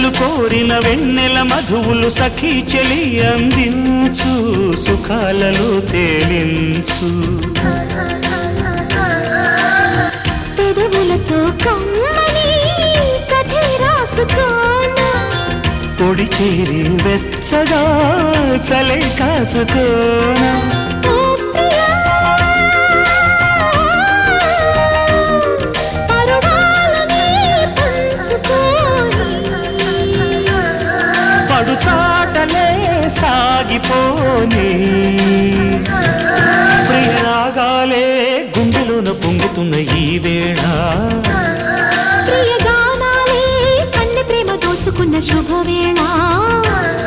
మనసు కోరిన వెన్నెల మధువులు సఖీ చెలి అందించు సుఖాలలో తేలించు పెదవులతో కమ్మని కథే రాసుకోనా పొడి చేరి వెచ్చగా చలే కాచుకోనా చాటలే సాగిపోని ప్రియరాగాలే గుండెలోన పొంగుతున్న ఈ వేళ ప్రియగానాలే కన్నె ప్రేమ దోచుకున్న శుభ